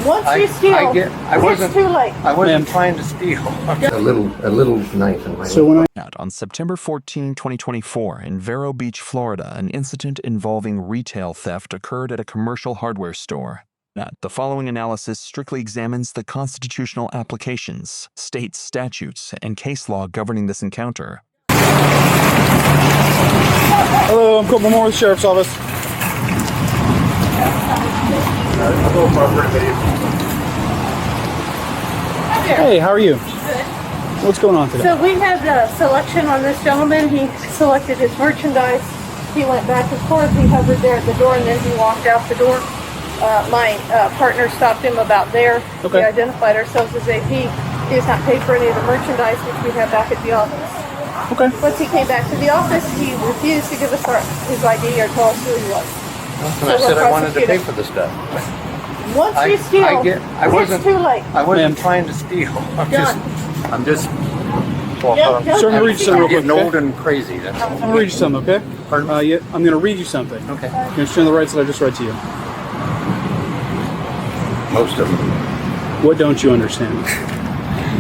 Once you steal, it's too late. I wasn't trying to steal. A little knife in my hand. On September 14, 2024, in Vero Beach, Florida, an incident involving retail theft occurred at a commercial hardware store. The following analysis strictly examines the constitutional applications, state statutes, and case law governing this encounter. Hello, I'm Colt Moore with the Sheriff's Office. Hey, how are you? Good. What's going on today? So we had a selection on this gentleman. He selected his merchandise. He went back and forth. He hovered there at the door, and then he walked out the door. My partner stopped him about there. Okay. We identified ourselves as AP. He has not paid for any of the merchandise, which we have back at the office. Okay. Once he came back to the office, he refused to give us his ID or tell us who he was. And I said I wanted to pay for the stuff. Once you steal, it's too late. I wasn't trying to steal. I'm just So I'm going to read you something real quick, getting old and crazy. I'm going to read you something, okay? Pardon? I'm going to read you something. Okay. You understand the rights that I just read to you? Most of them. What don't you understand?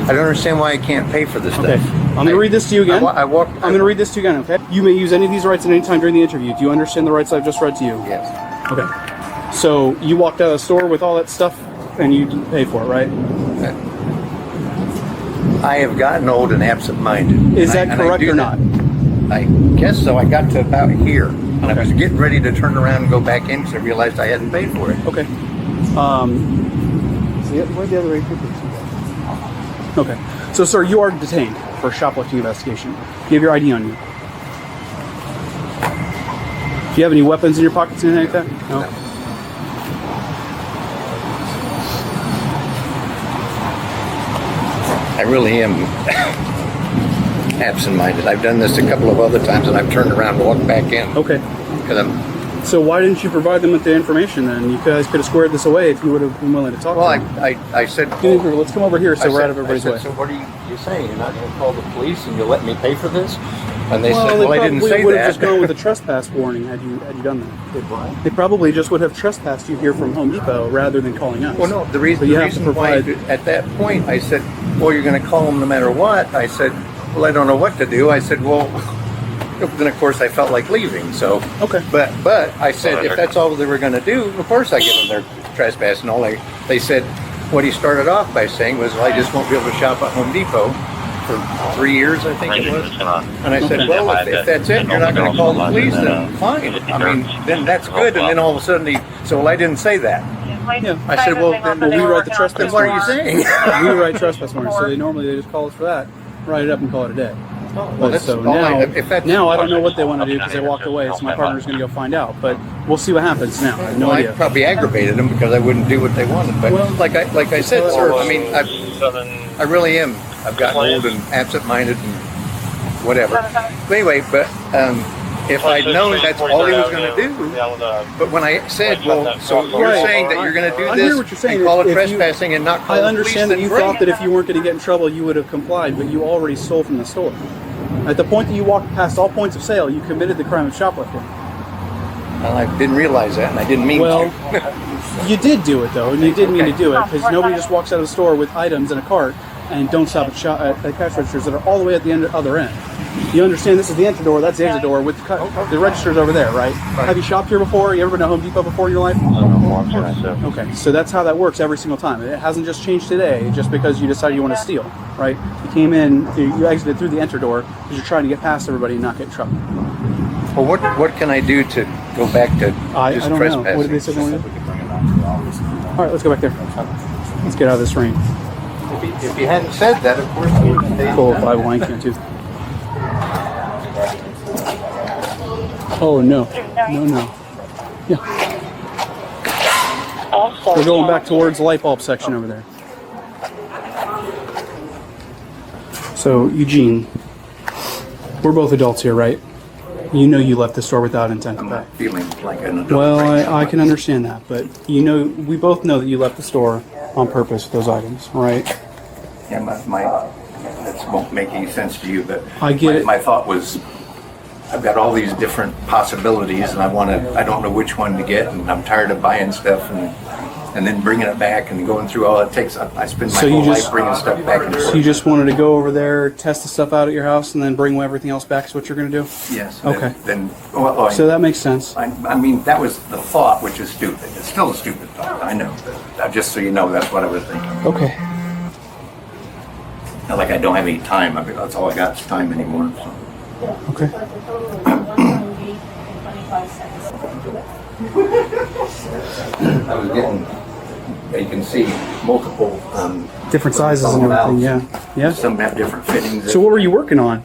I don't understand why I can't pay for this stuff. Okay. I'm going to read this to you again. I'm going to read this to you again, okay? You may use any of these rights at any time during the interview. Do you understand the rights I've just read to you? Yes. Okay. So you walked out of the store with all that stuff and you didn't pay for it, right? I have gotten old and absent-minded. Is that correct or not? I guess so. I got to about here. And I was getting ready to turn around and go back in because I realized I hadn't paid for it. Okay. Where'd the other 8 people? Okay. So, sir, you are detained for a shoplifting investigation. Do you have your ID on you? Do you have any weapons in your pockets or anything like that? No. I really am absent-minded. I've done this a couple of other times, and I've turned around and walked back in. Okay. So why didn't you provide them with the information then? You guys could have squared this away if you would have been willing to talk to them. I said... Let's come over here so we're out of everybody's way. So what are you saying? You're not going to call the police and you'll let me pay for this? And they said, I didn't say that. They would have just gone with a trespass warning had you done that. They probably just would have trespassed you here from Home Depot rather than calling us. Well, no, the reason why at that point I said, well, you're going to call them no matter what. I said, well, I don't know what to do. I said, well... Then, of course, I felt like leaving. So, okay. But I said, if that's all they were going to do, of course I give them their trespass and all. They said, what he started off by saying was, well, I just won't be able to shop at Home Depot for 3 years, I think it was. And I said, well, if that's it, you're not going to call the police, then fine. I mean, then that's good. And then all of a sudden well, I didn't say that. Yeah. I said, well, we write the trespass warning. What are you saying? We write trespass warning. So they just call us for that, write it up and call it a day. Well, so now I don't know what they want to do because they walked away, so my partner's going to go find out. But we'll see what happens now. I have no idea. I probably aggravated them because I wouldn't do what they wanted. But like I said, sir, I mean, I really am. I've gotten old and absent-minded and whatever. But anyway, if I'd known that's all he was going to do, but when I said, well, so you're saying that you're going to do this and call it trespassing and not call the police? I understand that you thought that if you weren't going to get in trouble, you would have complied, but you already stole from the store. At the point that you walked past all points of sale, you committed the crime of shoplifting. Well, I didn't realize that, and I didn't mean to. You did do it, though, and you did mean to do it, because nobody just walks out of the store with items in a cart and don't stop at cash registers that are all the way at the other end. You understand this is the entry door, that's the exit door, with the registers over there, right? Have you shopped here before? You ever been to Home Depot before in your life? Okay, so that's how that works every single time. It hasn't just changed today just because you decided you want to steal, right? You came in, you exited through the enter door because you're trying to get past everybody and not get in trouble. Well, what can I do to go back to I don't trespassing? know. What did they say? All right, let's go back there. Let's get out of this rain. If you hadn't said that, of course you would have. Cool, Bible, I can't do. Oh, no. No. Yeah. We're going back towards the light bulb section over there. So, Eugene, we're both adults here, right? You know you left the store without intent to pay. I'm not feeling like an adult. Well, I can understand that, but we both know that you left the store on purpose with those items, right? Yeah, that won't make any sense to you, but I get it. My thought was, I've got all these different possibilities, and I don't know which one to get, and I'm tired of buying stuff, and and then bringing it back and going through all it takes. I spend my So you whole just- life bringing stuff back and So forth. you just wanted to go over there, test the stuff out at your house, and then bring everything else back is what you're going to do? Yes. Okay. Well, So that makes sense. I mean, that was the thought, which is stupid. It's still a stupid thought, I know. Just so you know, that's what I was thinking. Okay. Not like I don't have any time. I mean, that's all I got is time anymore. So. Okay. I was getting, you can see multiple Different sizes and everything, yeah. Yeah. Some have different fittings. So what were you working on?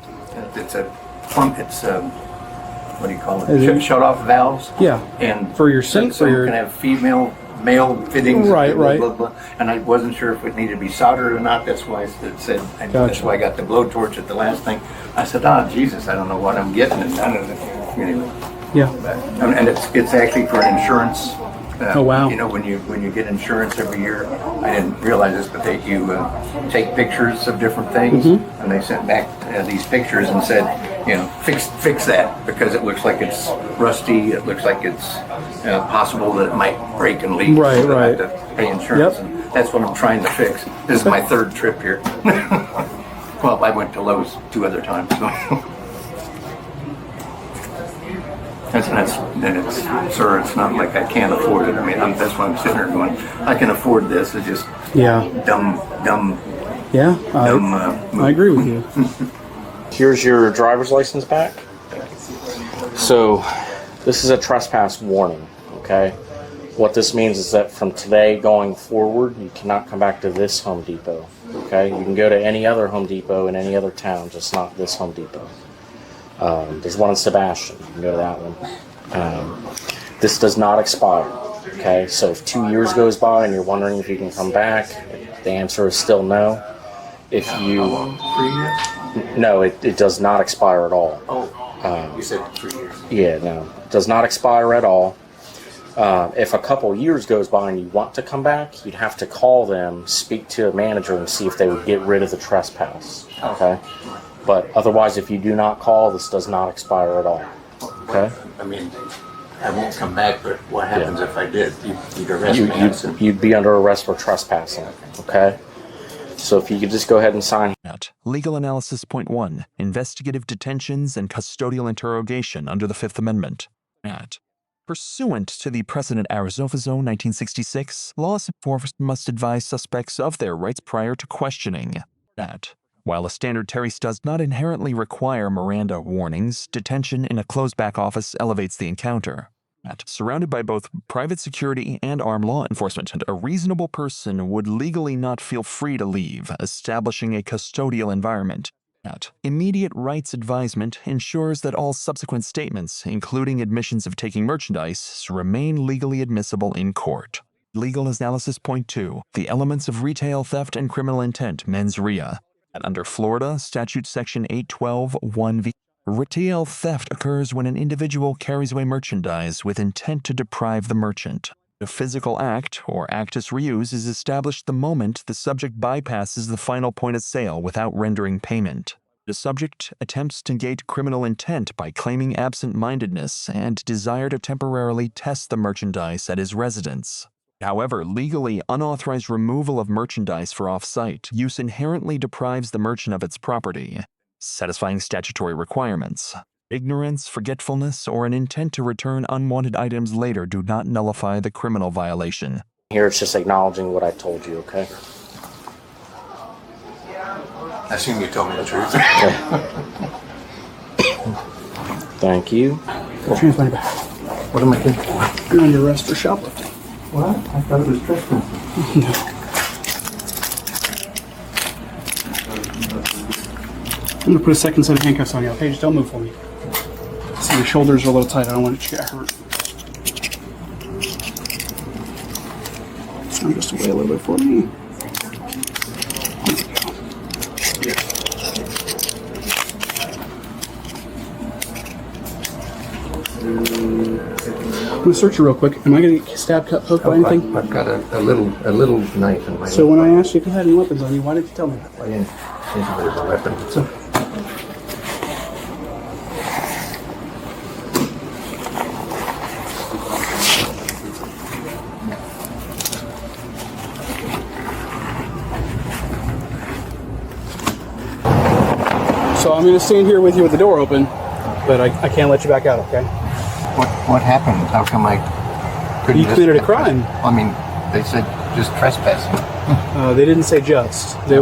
It's a plumb. It's what do you call Is it? it- Shut-off valves. Yeah. And For your sink, so or you your- can have female, male fittings. Right, blah, right. Blah, blah. And I wasn't sure if it needed to be soldered or not. That's why it said. That's Gotcha. why I got the blowtorch at the last thing. I said, Jesus, I don't know what I'm getting. And none of it. Anyway. Yeah. And it's actually for insurance. Oh, wow. You know, when you get insurance every year, I didn't realize this, but you take pictures of different things, and they sent back these pictures and said, fix that because it looks like it's rusty. It looks like it's possible that it might break and leak. Right, so I have right. to pay insurance. Yep. And that's what I'm trying to fix. This is my third trip here. Well, I went to Lowe's 2 other times. So. Sir, it's not like I can't afford it. I mean, that's why I'm sitting here going, I can afford this. It's just Yeah. dumb Yeah. move. I agree with you. Here's your driver's license back. So, this is a trespass warning, okay? What this means is that from today going forward, you cannot come back to this Home Depot, okay? You can go to any other Home Depot in any other town, just not this Home Depot. There's one in Sebastian. You can go to that one. This does not expire, okay? So if 2 years goes by and you're wondering if you can come back, the answer is still no. If you... 3 years? No, it does not expire at all. Oh, you said 3 years. Yeah, no, it does not expire at all. If a couple years goes by and you want to come back, you'd have to call them, speak to a manager, and see if they would get rid of the trespass. Okay? But otherwise, if you do not call, this does not expire at all. Okay? I mean, I won't come back, but what happens if I did? You'd arrest me. I assume. You'd be under arrest for trespassing. Okay? So if you could just go ahead and sign. Legal Analysis Point 1. Investigative detentions and custodial interrogation under the Fifth Amendment. Pursuant to the precedent Arizofazo 1966, law enforcement must advise suspects of their rights prior to questioning. While a standard Terry's does not inherently require Miranda warnings, detention in a closed back office elevates the encounter. Surrounded by both private security and armed law enforcement, a reasonable person would legally not feel free to leave, establishing a custodial environment. Immediate rights advisement ensures that all subsequent statements, including admissions of taking merchandise, remain legally admissible in court. Legal Analysis Point 2. The elements of retail theft and criminal intent, mens rea. Under Florida Statute Section 812(1)(v), retail theft occurs when an individual carries away merchandise with intent to deprive the merchant. A physical act, or actus reus, is established the moment the subject bypasses the final point of sale without rendering payment. The subject attempts to negate criminal intent by claiming absent-mindedness and desire to temporarily test the merchandise at his residence. However, legally unauthorized removal of merchandise for off-site use inherently deprives the merchant of its property, satisfying statutory requirements. Ignorance, forgetfulness, or an intent to return unwanted items later do not nullify the criminal violation. Here it's just acknowledging what I told you, okay? I assume you told me the truth. Thank you. Get your money back. What am I doing? You're under arrest for shoplifting. What? I thought it was trespassing. I'm going to put a second set of handcuffs on you, okay? Just don't move for me. See, your shoulders are a little tight. I don't want you to get hurt. I'm just away a little bit for me. I'm going to search you real quick. Am I going to get stabbed, cut, poked by anything? I've got a little knife in my So when I asked you if you had any weapons on you, why didn't you tell me? I didn't think it was a weapon. So, So I'm going to stand here with you with the door open, but I can't let you back out, okay? What happened? How come I couldn't? You committed a crime. I mean, they said just trespassing. They didn't say just. They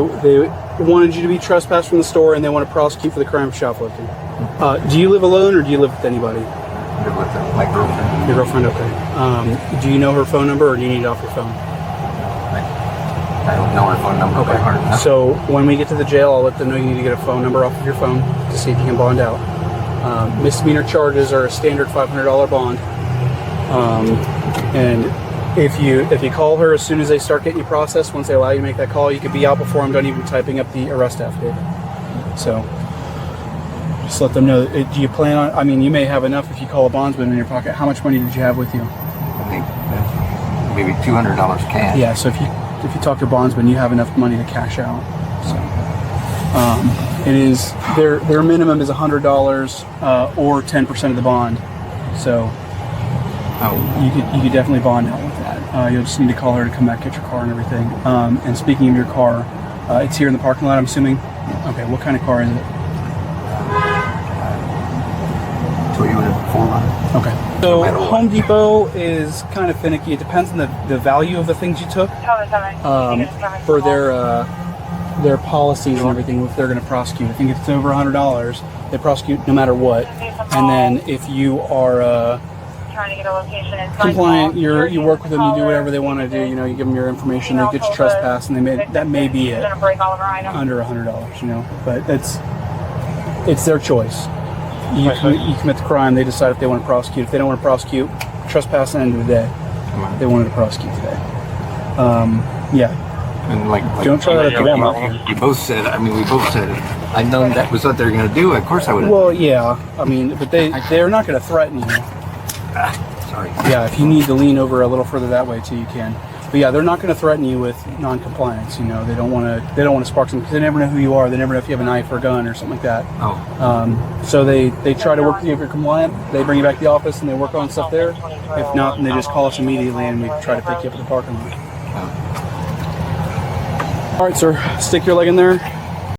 wanted you to be trespassed from the store, and they want to prosecute for the crime of shoplifting. Do you live alone, or do you live with anybody? I live with my girlfriend. Your girlfriend, okay. Do you know her phone number, or do you need it off your phone? I don't know her phone number by heart. No. So when we get to the jail, I'll let them know you need to get a phone number off of your phone to see if you can bond out. Misdemeanor charges are a standard $500 bond. And if you call her as soon as they start getting you processed, once they allow you to make that call, you could be out before I'm done even typing up the arrest affidavit. So just let them know. Do you plan on, I mean, you may have enough if you call a bondsman in your pocket. How much money did you have with you? I think maybe $200 cash. Yeah, so if you talk to bondsman, you have enough money to cash out. So it is their minimum is $100 or 10% of the bond. So you could definitely bond out with that. You'll just need to call her to come back, get your car and everything. And speaking of your car, it's here in the parking lot, I'm assuming. Okay, what kind of car is it? Toyota 4Runner. Okay. So Home Depot is kind of finicky. It depends on the value of the things you took for their policies and everything. If they're going to prosecute, I think if it's over $100, they prosecute no matter what. And then if you are trying to get a location compliant, you work with them, you do whatever they want to do. You know, you give them your information, they get you trespass, and that may be it. Under $100, you know, but it's their choice. You commit the crime, they decide if they want to prosecute. If they don't want to prosecute, trespass at the end of the day. They wanted to prosecute today. Yeah. And like don't try that again. We both said it. I know that was what they're going to do. Of course I would have. Well, yeah. I mean, but they're not going to threaten you. Sorry. Yeah, if you need to lean over a little further that way too, you can. But yeah, they're not going to threaten you with non-compliance. You know, they don't want to spark something because they never know who you are. They never know if you have a knife or a gun or something like that. Oh. So they try to work with you if you're compliant. They bring you back to the office and they work on stuff there. If not, then they just call us immediately and we try to pick you up at the parking lot. All right, sir. Stick your leg in there.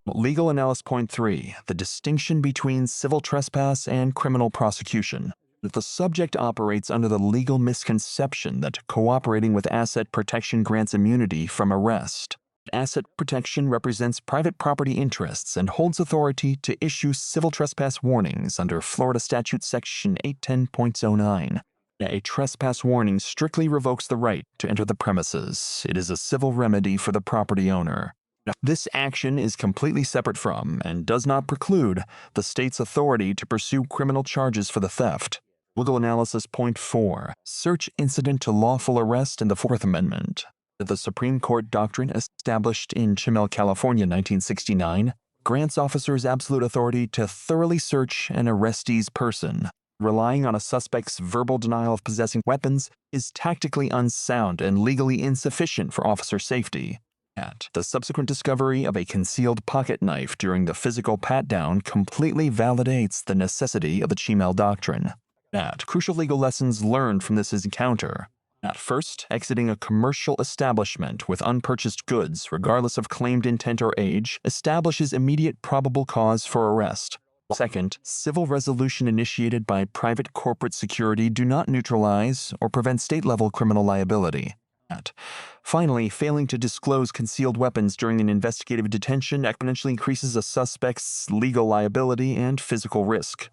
Legal analysis point 3, the distinction between civil trespass and criminal prosecution. That the subject operates under the legal misconception that cooperating with asset protection grants immunity from arrest. Asset protection represents private property interests and holds authority to issue civil trespass warnings under Florida Statute Section 810.09. A trespass warning strictly revokes the right to enter the premises. It is a civil remedy for the property owner. This action is completely separate from, and does not preclude, the state's authority to pursue criminal charges for the theft. Legal analysis point 4, search incident to lawful arrest in the Fourth Amendment. The Supreme Court doctrine established in Chimel, California, 1969, grants officers absolute authority to thoroughly search an arrestee's person. Relying on a suspect's verbal denial of possessing weapons is tactically unsound and legally insufficient for officer safety. The subsequent discovery of a concealed pocket knife during the physical pat-down completely validates the necessity of the Chimel doctrine. Crucial legal lessons learned from this encounter. First, exiting a commercial establishment with unpurchased goods, regardless of claimed intent or age, establishes immediate probable cause for arrest. Second, civil resolution initiated by private corporate security do not neutralize or prevent state-level criminal liability. Finally, failing to disclose concealed weapons during an investigative detention exponentially increases a suspect's legal liability and physical risk.